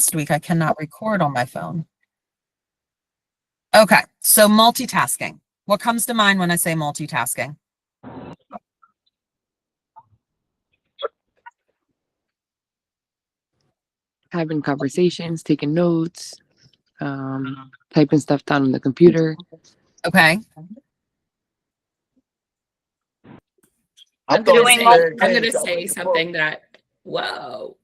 Last week, I cannot record on my phone. Okay, so multitasking. What comes to mind when I say multitasking? Having conversations, taking notes, typing stuff down on the computer. Okay. I'm gonna say something that, whoa.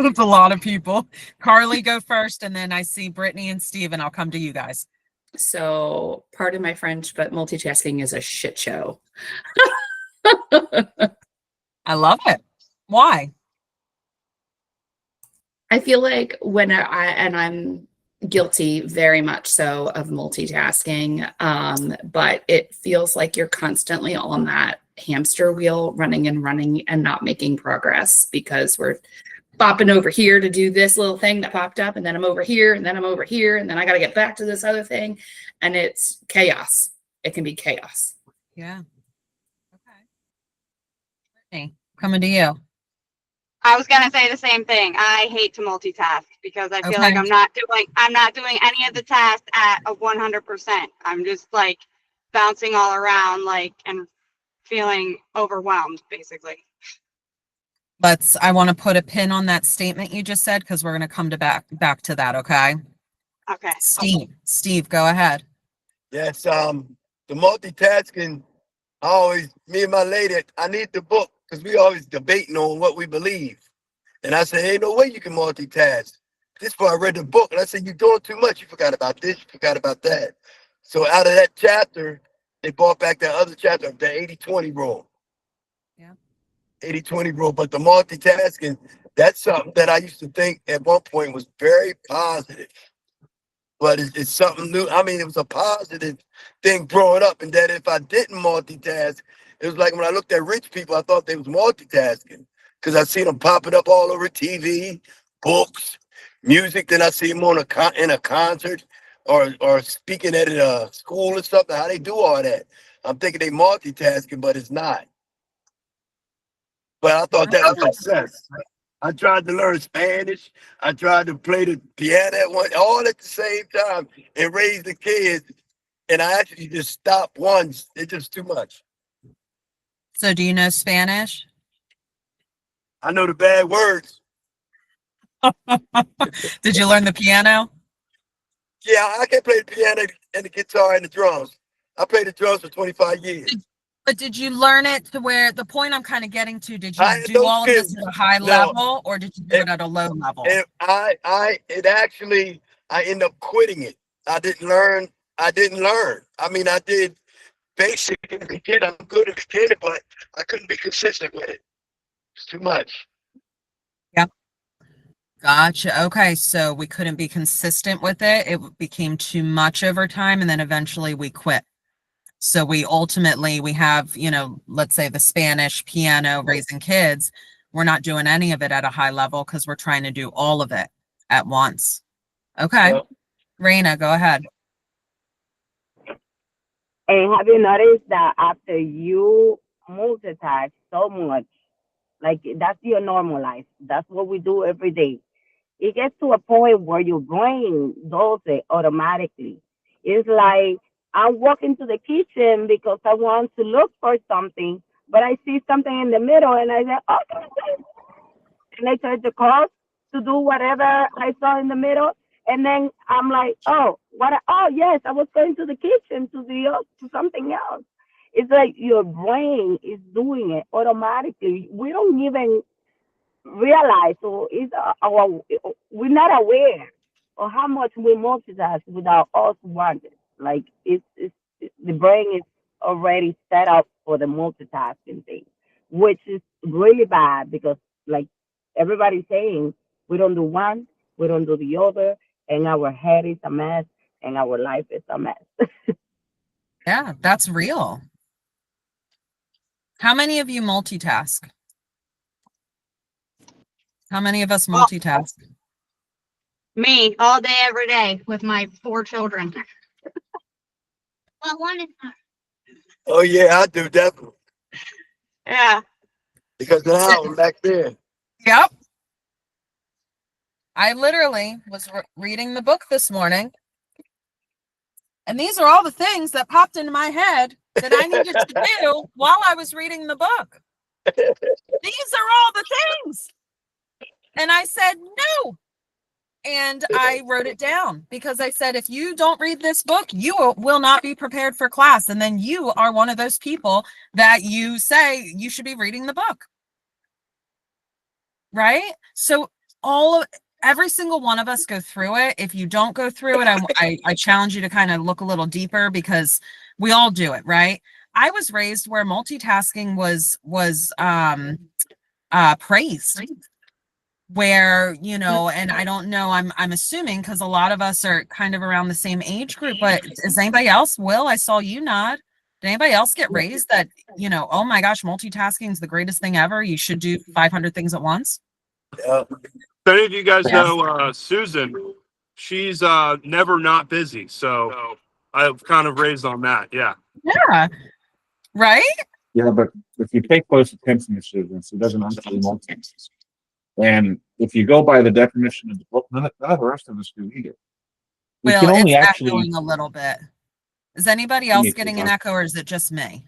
It's a lot of people. Carly, go first, and then I see Brittany and Steve, and I'll come to you guys. So, pardon my French, but multitasking is a shit show. I love it. Why? I feel like when I'm guilty very much so of multitasking, but it feels like you're constantly on that hamster wheel running and not making progress because we're bopping over here to do this little thing that popped up, and then I'm over here, and then I'm over here, and then I got to get back to this other thing, and it's chaos. It can be chaos. Yeah. Okay. Brittany, coming to you. I was gonna say the same thing. I hate to multitask because I feel like I'm not doing any of the tasks at a 100%. I'm just like bouncing all around, like, and feeling overwhelmed, basically. I want to put a pin on that statement you just said because we're going to come to back to that. Okay. Okay. Steve, go ahead. Yes, the multitasking, me and my lady, I need the book because we always debating on what we believe. And I said, ain't no way you can multitask. This before I read the book, and I said, you're doing too much. You forgot about this, you forgot about that. So out of that chapter, they brought back that other chapter of the 80-20 rule. Yeah. 80-20 rule. But the multitasking, that's something that I used to think at one point was very positive. But it's something new. I mean, it was a positive thing growing up. And that if I didn't multitask, it was like when I looked at rich people, I thought they was multitasking. Because I seen them popping up all over TV, books, music. Then I see them in a concert or speaking at a school or something. How they do all that? I'm thinking they multitasking, but it's not. But I thought that was success. I tried to learn Spanish. I tried to play the piano all at the same time and raise the kids. And I actually just stopped once. It's just too much. So do you know Spanish? I know the bad words. Did you learn the piano? Yeah, I can play the piano and the guitar and the drums. I played the drums for 25 years. But did you learn it to where the point I'm kind of getting to? Did you do all of this at a high level, or did you do it at a low level? I ended up quitting it. I didn't learn. I mean, I did basic in the beginning. I'm good at the beginning, but I couldn't be consistent with it. It's too much. Yeah. Gotcha. Okay, so we couldn't be consistent with it. It became too much over time, and then eventually we quit. So we have, let's say the Spanish, piano, raising kids. We're not doing any of it at a high level because we're trying to do all of it at once. Okay. Yep. Raina, go ahead. And have you noticed that after you multitask so much, like that's your normal life, that's what we do every day, it gets to a point where your brain does it automatically. It's like I'm walking to the kitchen because I want to look for something, but I see something in the middle and I say, okay, and I turn the course to do whatever I saw in the middle. And then I'm like, oh, what? Oh, yes, I was going to the kitchen to something else. It's like your brain is doing it automatically. We don't even realize, or we're not aware of how much we multitask without us wanting. Like the brain is already set up for the multitasking thing, which is really bad because, like everybody's saying, we don't do one, we don't do the other, and our head is a mess, and our life is a mess. Yeah, that's real. How many of you multitask? How many of us multitask? Me, all day, every day, with my 4 children. Well, one is not. Oh yeah, I do definitely. Yeah. Because of the house back there. Yep. I literally was reading the book this morning, and these are all the things that popped into my head that I needed to do while I was reading the book. These are all the things. And I said, no. And I wrote it down because I said, if you don't read this book, you will not be prepared for class. And then you are one of those people that you say you should be reading the book. Right? So every single one of us go through it. If you don't go through it, I challenge you to kind of look a little deeper because we all do it, right? I was raised where multitasking was praised, where, you know, and I don't know, I'm assuming because a lot of us are kind of around the same age group, but is anybody else? Will, I saw you nod. Did anybody else get raised that, you know, oh my gosh, multitasking is the greatest thing ever. You should do 500 things at once. Yeah. If any of you guys Yes. know Susan, she's never not busy. So I've kind of raised on that. Yeah. Yeah. Right? Yeah, but if you pay close attention to students, it doesn't actually multitask. And if you go by the definition of the book, none of the rest of us do either. We Well, can only it's actually echoing a little bit. Is anybody Give else me getting two an seconds. echo, or is it just me?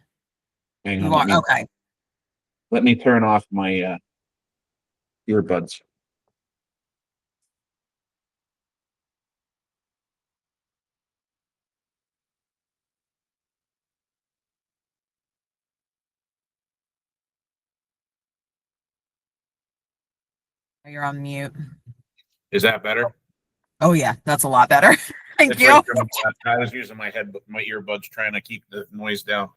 hang You on. are okay. Let me turn off my earbuds. You're on mute. Is that better? Oh yeah, that's a lot better. Thank It's you. right from- I was using my earbuds trying to keep the noise down.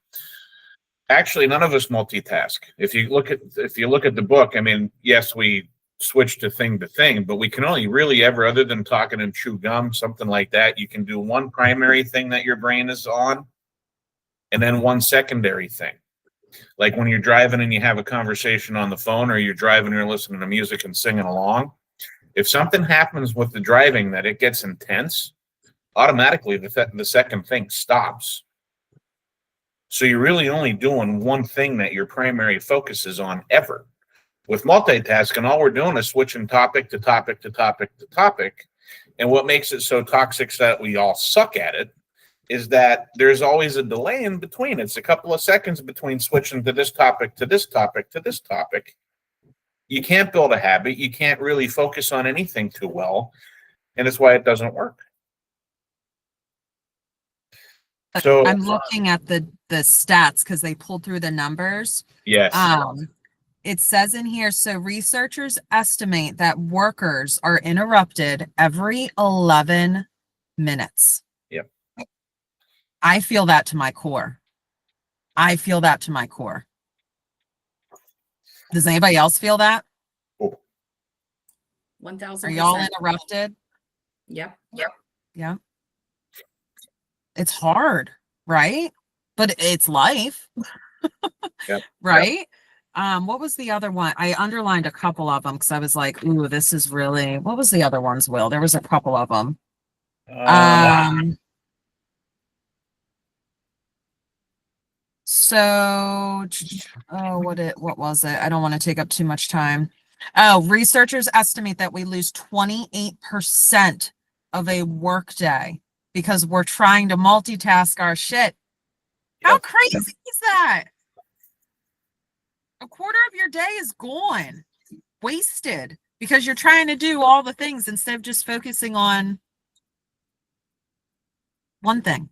Actually, none of us multitask. If you look at the book, I mean, yes, we switch to thing, but we can only really ever, other than talking and chew gum, something like that, you can do one primary thing that your brain is on, and then one secondary thing. Like when you're driving and you have a conversation on the phone, or you're driving and you're listening to music and singing along. If something happens with the driving that it gets intense, automatically the second thing stops. So you're really only doing one thing that your primary focus is on ever. With multitasking, all we're doing is switching topic to topic to topic to topic. And what makes it so toxic that we all suck at it is that there's always a delay in between. It's a couple of seconds between switching to this topic to this topic to this topic. You can't build a habit. You can't really focus on anything too well. And it's why it doesn't work. So I'm looking at the stats because they pulled through the numbers. yes. It says in here, so researchers estimate that workers are interrupted every 11 minutes. Yep. I feel that to my core. I feel that to my core. Does anybody else feel that? 1,000%. Are y'all interrupted? Yep. Yeah. It's hard, right? But it's life. Yep. Right? What was the other one? I underlined a couple of them because I was like, ooh, this is really, what was the other ones, Will? There was a couple of them. So, what was it? I don't want to take up too much time. Oh, researchers estimate that we lose 28% of a workday because we're trying to multitask our shit. How crazy is that? A quarter of your day is gone, wasted, because you're trying to do all the things instead of just focusing on one thing.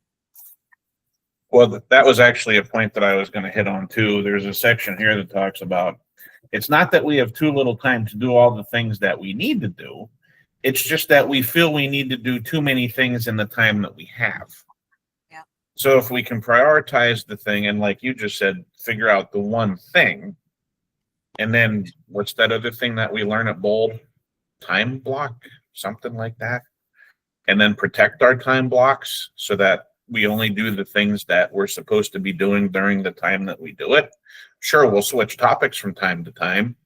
Well, that was actually a point that I was going to hit on too. There's a section here that talks about it's not that we have too little time to do all the things that we need to do. It's just that we feel we need to do too many things in the time that we have. Yeah. So if we can prioritize the thing and, like you just said, figure out the one thing, and then what's that other thing that we learn at Bold? Time block, something like that. And then protect our time blocks so that we only do the things that we're supposed to be doing during the time that we do it. Sure, we'll switch topics from time to time,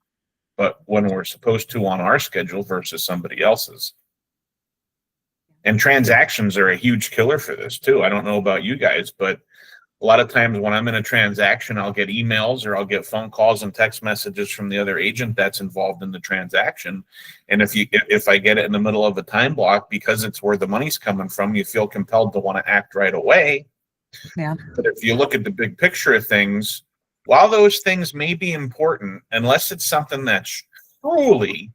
but when we're supposed to on our schedule versus somebody else's. And transactions are a huge killer for this too. I don't know about you guys, but A lot of times when I'm in a transaction, I'll get emails or I'll get phone calls and text messages from the other agent that's involved in the transaction. And if I get it in the middle of a time block, because it's where the money's coming from, you feel compelled to want to act right away. Yeah. But if you look at the big picture of things, while those things may be important, unless it's something that's truly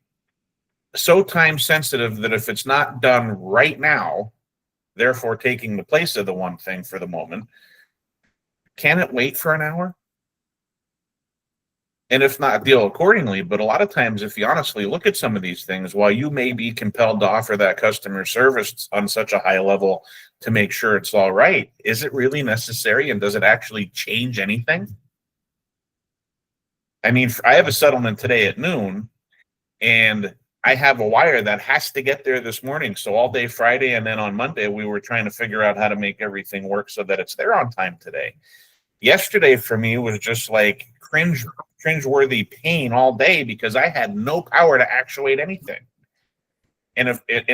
so time sensitive that if it's not done right now, therefore taking the place of the one thing for the moment, can it wait for an hour? And if not, deal accordingly. But a lot of times, if you honestly look at some of these things, while you may be compelled to offer that customer service on such a high level to make sure it's all right, is it really necessary? And does it actually change anything? I mean, I have a settlement today at noon, and I have a wire that has to get there this morning. So all day Friday and then on Monday, we were trying to figure out how to make everything work so that it's there on time today. Yesterday for me was just like cringe-worthy pain all day because I had no power to actuate anything. And if it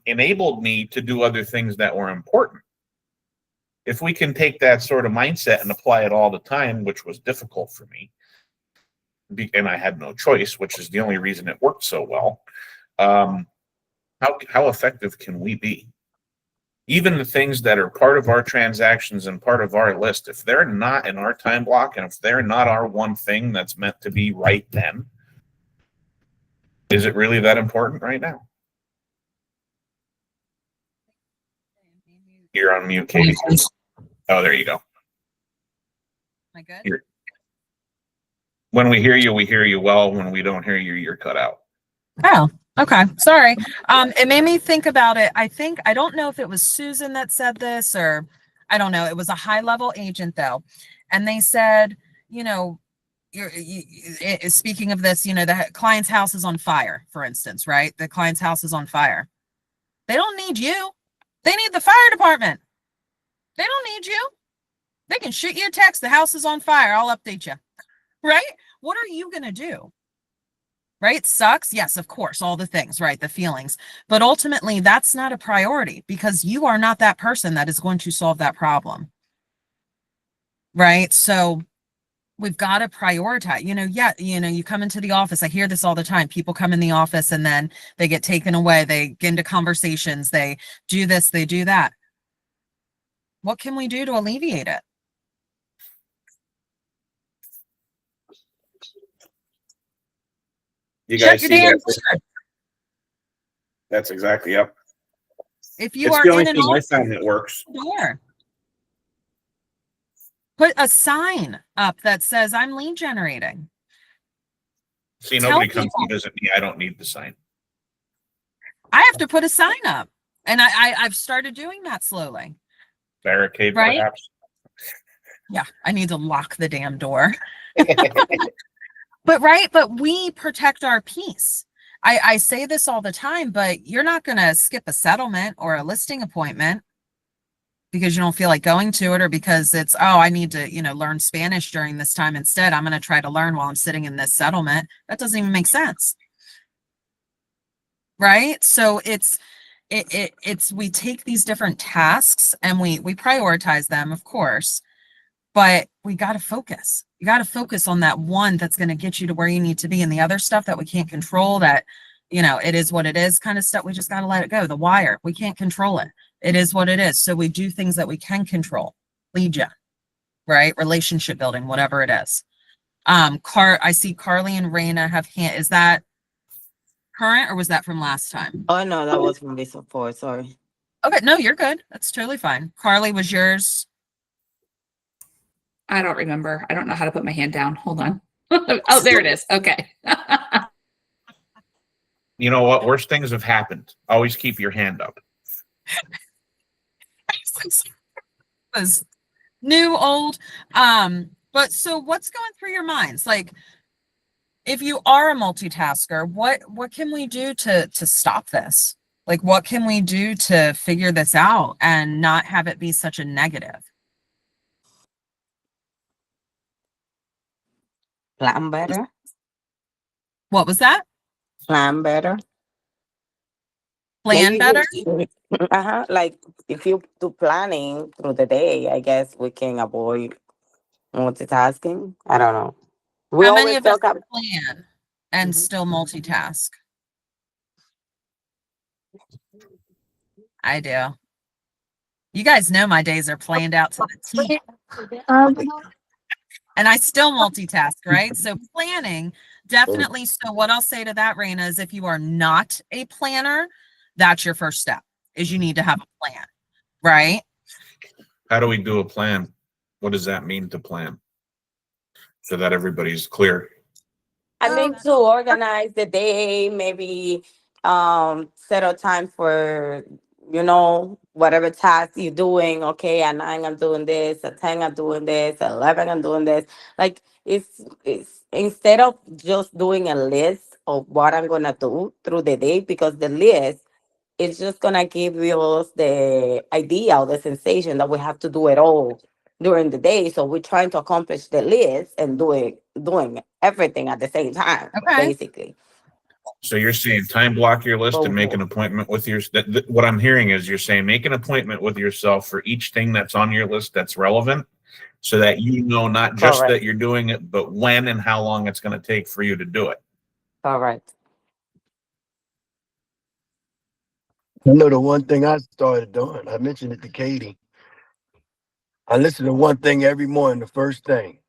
enabled me to do other things that were important. If we can take that sort of mindset and apply it all the time, which was difficult for me, and I had no choice, which is the only reason it worked so well. How effective can we be? Even the things that are part of our transactions and part of our list, if they're not in our time block and if they're not our one thing that's meant to be right then, is it really that important right now? You're on mute, Katie. Oh, there you go. Am I good? When we hear you well. When we don't hear you, you're cut out. Oh, okay. Sorry. It made me think about it. I don't know if it was Susan that said this or I don't know. It was a high level agent though. And they said, you know, speaking of this, you know, the client's house is on fire, for instance, right? The client's house is on fire. They don't need you. They need the fire department. They don't need you. They can shoot you a text. The house is on fire. I'll update you. Right? What are you going to do? Right? Sucks. Yes, of course. All the things, right? The feelings. But ultimately, that's not a priority because you are not that person that is going to solve that problem. Right? So we've got to prioritize, you come into the office. I hear this all the time. People come in the office and then they get taken away. They get into conversations. They do this, they do that. What can we do to alleviate it? You guys Shut see your damn that? door. That's exactly, yep. If you It's are the only in an thing I office, found that works. door. Put a sign up that says I'm lead generating. See, Tell nobody comes people. to visit me. I don't need the sign. I have to put a sign up. And I've started doing that slowly. Barricade, Right? perhaps. Yeah, I need to lock the damn door. But we protect our peace. I say this all the time, but you're not going to skip a settlement or a listing appointment because you don't feel like going to it or because it's, oh, I need to, learn Spanish during this time instead. I'm going to try to learn while I'm sitting in this settlement. That doesn't even make sense. Right? So it's we take these different tasks and we prioritize them, of course, but we got to focus. You got to focus on that one that's going to get you to where you need to be. And the other stuff that we can't control, that, it is what it is kind of stuff, we just got to let it go. The wire, we can't control it. It is what it is. So we do things that we can control. Lead gen, right? Relationship building, whatever it is. I see Carly and Raina have is that current or was that from last time? Oh no, that was from before. Sorry. Okay, no, you're good. That's totally fine. Carly, was yours? I don't remember. I don't know how to put my hand down. Hold on. Oh, there it is. Okay. You know what? Worse things have happened. Always keep your hand up. Was new, old. But so what's going through your minds? Like, if you are a multitasker, what can we do to stop this? Like, what can we do to figure this out and not have it be such a negative? Plan better. What was that? Plan better. plan better. Like if you do planning through the day, I guess we can avoid multitasking. I don't know. We How many always of us talk about. plan and still multitask? I do. You guys know my days are planned out to the T, and I still multitask, right? So planning definitely. So what I'll say to that, Raina, is if you are not a planner, that's your first step. Is you need to have a plan, right? How do we do a plan? What does that mean to plan? So that everybody's clear. I mean, to organize the day, maybe set a time for, whatever task you're doing. Okay, at 9 I'm doing this, at 10 I'm doing this, at 11 I'm doing this. Like it's instead of just doing a list of what I'm gonna do through the day, because the list it's just gonna give us the idea or the sensation that we have to do it all during the day. So we're trying to accomplish the list and doing everything at the same time, Okay. basically. So you're saying time block your list and make an appointment with your, what I'm hearing is you're saying make an appointment with yourself for each thing that's on your list that's relevant, so that you know not just Correct. that you're doing it, but when and how long it's going to take for you to do it. All right. You know, the one thing I started doing, I mentioned it to Katie. I listen to one thing every morning, the first thing.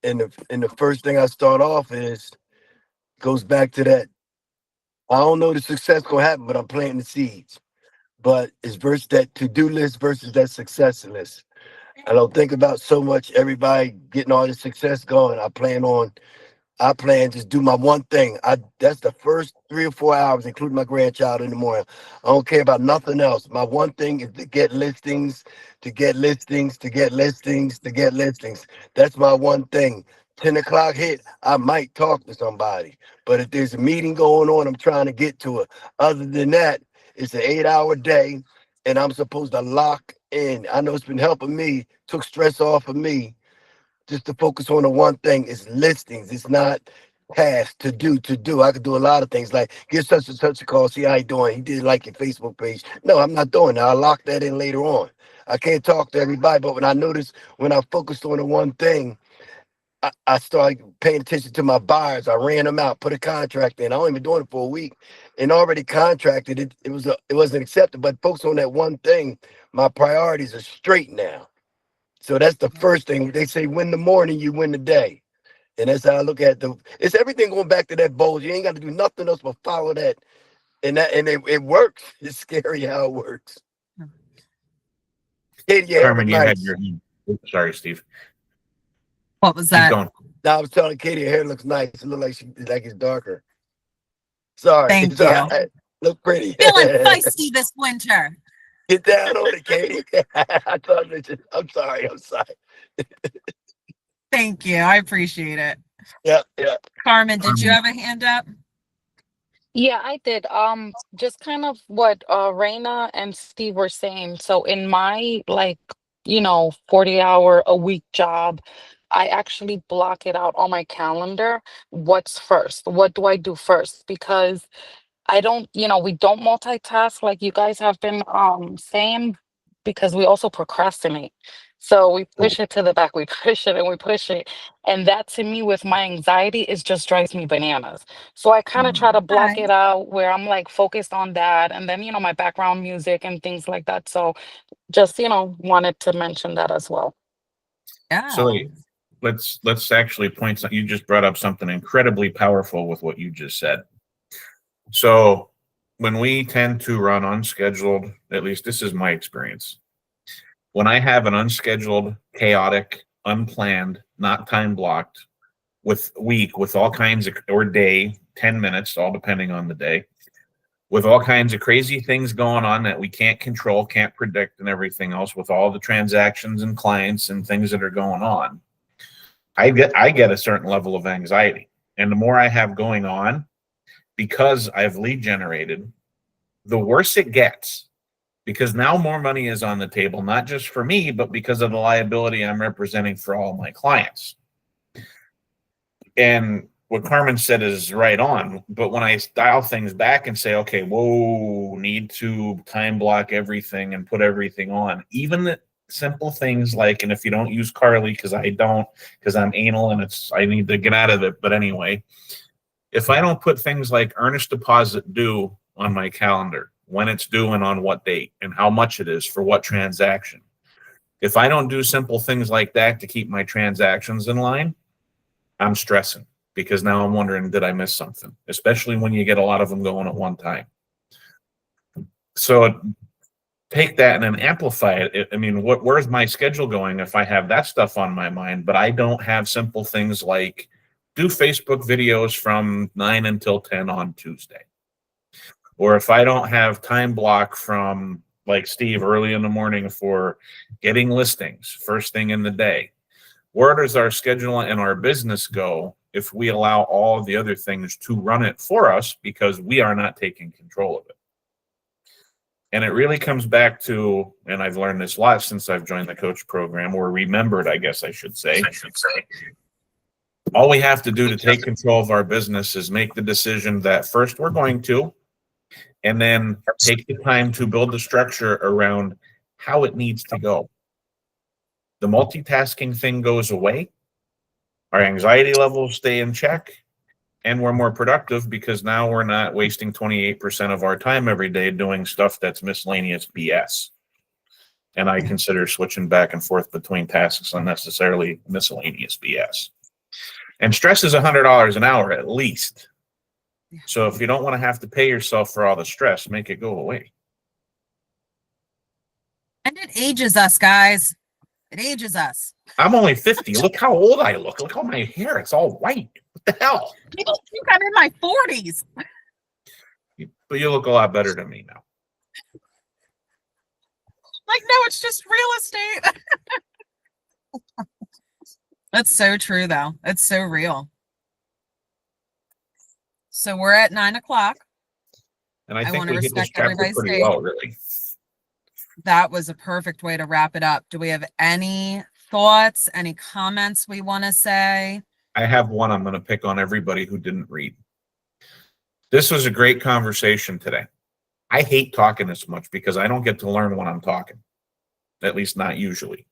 And the first thing I start off is goes back to that. I don't know the success gonna happen, but I'm planting the seeds. But it's versus that to-do list versus that success list. I don't think about so much everybody getting all the success going. I plan just do my one thing. That's the first 3 or 4 hours, including my grandchild in the morning. I don't care about nothing else. My one thing is to get listings, to get listings, to get listings, to get listings. That's my one thing. 10 o'clock hit, I might talk to somebody. But if there's a meeting going on, I'm trying to get to it. Other than that, it's an 8-hour day, and I'm supposed to lock in. I know it's been helping me, took stress off of me just to focus on the one thing. Is listings. It's not tasks to do. I could do a lot of things like give such and such a call, see how you doing. He did like your Facebook page. No, I'm not doing that. I'll lock that in later on. I can't talk to everybody, but when I notice when I focused on the one thing, I started paying attention to my buyers. I ran them out, put a contract in. I only been doing it for a week and already contracted it. It wasn't accepted, but focus on that one thing. My priorities are straight now. So that's the first thing. They say win the morning, you win the day. And that's how I look at it's everything going back to that bowl. You ain't got to do nothing else but follow that. And it works. It's scary how it works. Katie, your hair Carmen, look you had nice. your, sorry, Steve. What was Keep that? going. No, I was telling Katie her hair looks nice. It look like it's darker. Sorry. Thank Sorry. you. Look pretty. Feeling feisty this winter. Get down on it, Katie. I thought I'm sorry. Thank you. I appreciate it. Yeah. Carmen, did you have a hand up? Yeah, I did. Just kind of what Raina and Steve were saying. So in my 40-hour a week job, I actually block it out on my calendar. What's first? What do I do first? Because I don't, we don't multitask like you guys have been saying, because we also procrastinate. So we push it to the back, we push it and we push it. And that to me with my anxiety is just drives me bananas. So I kind of try to block Okay. it out where I'm like focused on that, and then my background music and things like that. So just wanted to mention that as well. Yeah. So let's actually point you just brought up something incredibly powerful with what you just said. So when we tend to run unscheduled, at least this is my experience, when I have an unscheduled, chaotic, unplanned, not time blocked with all kinds of, or day, 10 minutes, all depending on the day, with all kinds of crazy things going on that we can't control, can't predict, and everything else, with all the transactions and clients and things that are going on, I get a certain level of anxiety. And the more I have going on, because I've lead generated, the worse it gets, because now more money is on the table, not just for me, but because of the liability I'm representing for all my clients. And what Carmen said is right on. But when I dial things back and say, okay, whoa, need to time block everything and put everything on, even the simple things like, and if you don't use Carly, because I'm anal and I need to get out of it. But anyway, if I don't put things like earnest deposit due on my calendar, when it's due and on what date and how much it is for what transaction, if I don't do simple things like that to keep my transactions in line, I'm stressing because now I'm wondering, did I miss something? Especially when you get a lot of them going at one time. So take that and then amplify it. I mean, where's my schedule going if I have that stuff on my mind, but I don't have simple things like do Facebook videos from 9 until 10 on Tuesday. Or if I don't have time block from like Steve early in the morning for getting listings first thing in the day, where does our schedule and our business go if we allow all the other things to run it for us because we are not taking control of it? And it really comes back to, and I've learned this a lot since I've joined the coach program, or remembered, I guess I should say. All we have to do to take control of our business is make the decision that first we're going to, and then take the time to build the structure around how it needs to go. The multitasking thing goes away. Our anxiety levels stay in check, and we're more productive because now we're not wasting 28% of our time every day doing stuff that's miscellaneous BS. And I consider switching back and forth between tasks unnecessarily miscellaneous BS. And stress is $100 an hour at least. So if you don't want to have to pay yourself for all the stress, make it go away. And it ages us, guys. It ages us. I'm only 50. Look how old I look. Look how my hair, it's all white. What the hell? People think I'm in my 40s. But you look a lot better than me now. Like, no, it's just real estate. That's so true, though. It's so real. So we're at 9 o'clock. And I I think wanna we hit this respect chapter everybody's pretty day. well, really. That was a perfect way to wrap it up. Do we have any thoughts, any comments we want to say? I have one I'm going to pick on everybody who didn't read. This was a great conversation today. I hate talking this much because I don't get to learn when I'm talking, at least not usually.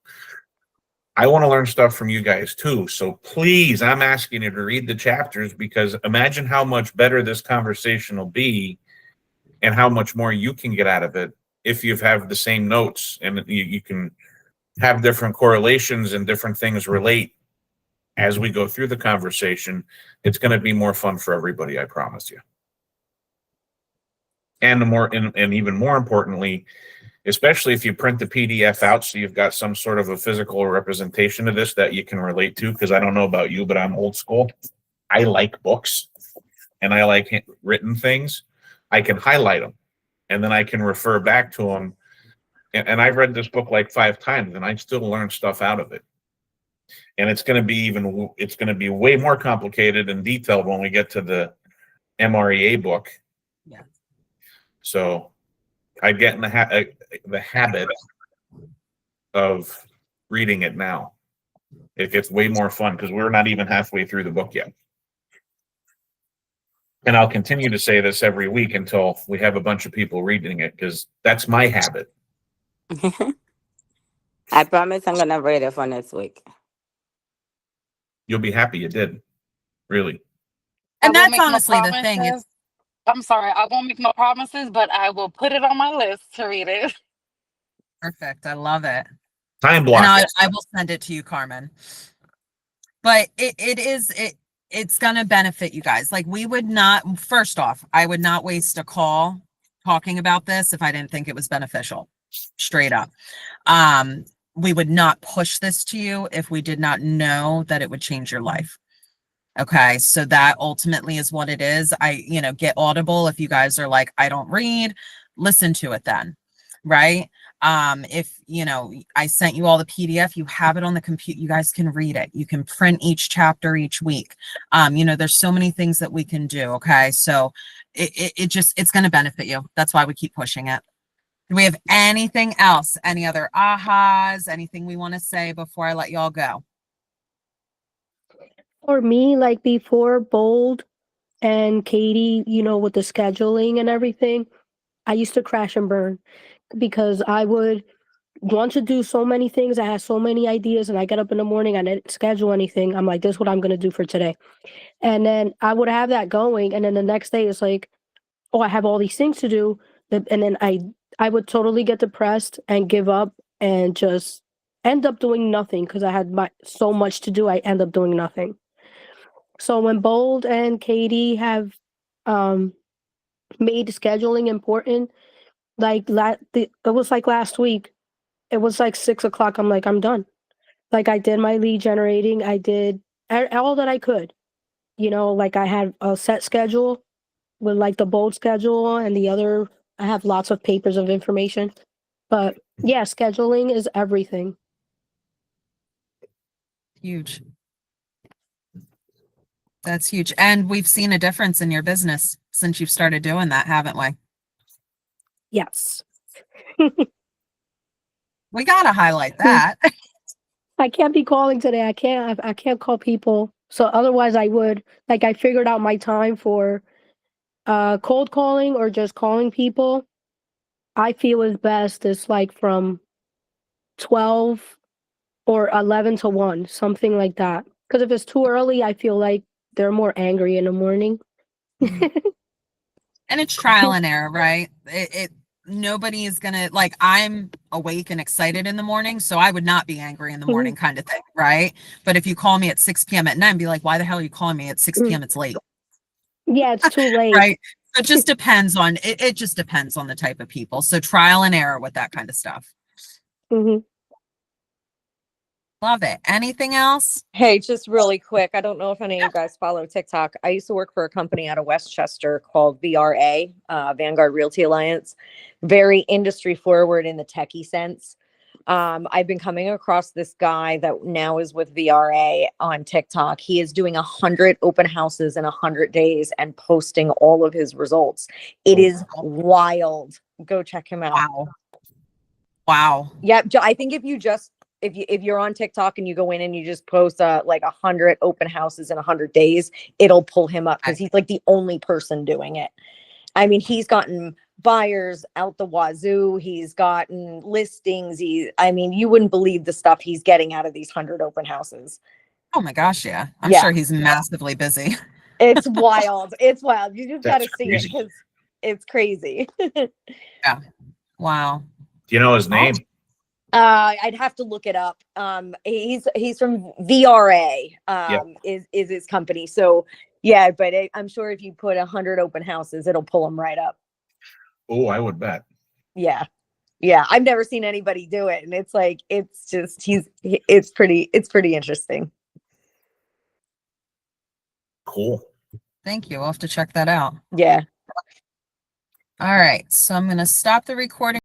I want to learn stuff from you guys too. So please, I'm asking you to read the chapters because imagine how much better this conversation will be and how much more you can get out of it if you have the same notes and you can have different correlations and different things relate as we go through the conversation. It's going to be more fun for everybody, I promise you. And even more importantly, especially if you print the PDF out so you've got some sort of a physical representation of this that you can relate to, because I don't know about you, but I'm old school. I like books and I like written things. I can highlight them and then I can refer back to them. And I've read this book like 5 times and I still learn stuff out of it. And it's going to be way more complicated and detailed when we get to the MREA book. Yeah. So I get in the habit of reading it now. It gets way more fun because we're not even halfway through the book yet. And I'll continue to say this every week until we have a bunch of people reading it because that's my habit. I promise I'm gonna read it for next week. You'll be happy you did. Really. And I won't that's make no honestly the thing. promises. I'm sorry, I won't make no promises, but I will put it on my list to read it. Perfect. I love it. Time And block. I will send it to you, Carmen. But it's going to benefit you guys. Like, we would not, first off, I would not waste a call talking about this if I didn't think it was beneficial. Straight up. We would not push this to you if we did not know that it would change your life. Okay, so that ultimately is what it is. Get Audible if you guys are like, I don't read, listen to it then, right? If I sent you all the PDF, you have it on the computer, you guys can read it. You can print each chapter each week. There's so many things that we can do. Okay, so it's going to benefit you. That's why we keep pushing it. Do we have anything else? Any other ahas? Anything we want to say before I let y'all go? For me, like before Bold and Katie, with the scheduling and everything, I used to crash and burn because I would want to do so many things. I had so many ideas, and I get up in the morning, I didn't schedule anything. I'm like, this is what I'm going to do for today. And then I would have that going. And then the next day it's like, oh, I have all these things to do. And then I would totally get depressed and give up and just end up doing nothing because I had so much to do. I end up doing nothing. So when Bold and Katie have um, made scheduling important, like it was like last week. It was like 6 o'clock. I'm like, I'm done. Like I did my lead generating. I did all that I could. Like I had a set schedule with like the Bold schedule and the other. I have lots of papers of information. But yeah, scheduling is everything. Huge. That's huge. And we've seen a difference in your business since you've started doing that, haven't we? Yes. We got to highlight that. I can't be calling today. I can't call people. So otherwise I would. Like I figured out my time for cold calling or just calling people. I feel is best is like from 12 or 11 to 1, something like that. Because if it's too early, I feel like they're more angry in the morning. And it's trial and error, right? Nobody is gonna, like, I'm awake and excited in the morning, so I would not be angry in the morning kind of thing, right? But if you call me at 6 p.m. at night, be like, why the hell are you calling me at 6 p.m.? It's late. Yeah, it's too late. Right. So it just depends on it just depends on the type of people. So trial and error with that kind of stuff. Mm-hmm. Love it. Anything else? Hey, just really quick. I don't know if any of you guys follow TikTok. I used to work for a company out of Westchester called VRA, Vanguard Realty Alliance. Very industry forward in the techie sense. I've been coming across this guy that now is with VRA on TikTok. He is doing 100 open houses in 100 days and posting all of his results. It is wild. Go check him out. Wow. Yeah, I think if you're on TikTok and you go in and you just post like 100 open houses in 100 days, it'll pull him up because he's like the only person doing it. I mean, he's gotten buyers out the wazoo. He's gotten listings. I mean, you wouldn't believe the stuff he's getting out of these 100 open houses. Oh my gosh, yeah. I'm Yeah. sure he's massively busy. It's wild. It's wild. You just got to That's see it crazy. because it's crazy. Yeah. Wow. Do you know his name? I'd have to look it up. He's from VRA, is his company. So yeah, but I'm sure if you put 100 open houses, it'll pull him right up. Oh, I would bet. Yeah. Yeah. I've never seen anybody do it. And it's like, it's pretty interesting. Cool. Thank you. We'll have to check that out. Yeah. All right. So I'm going to stop the recording.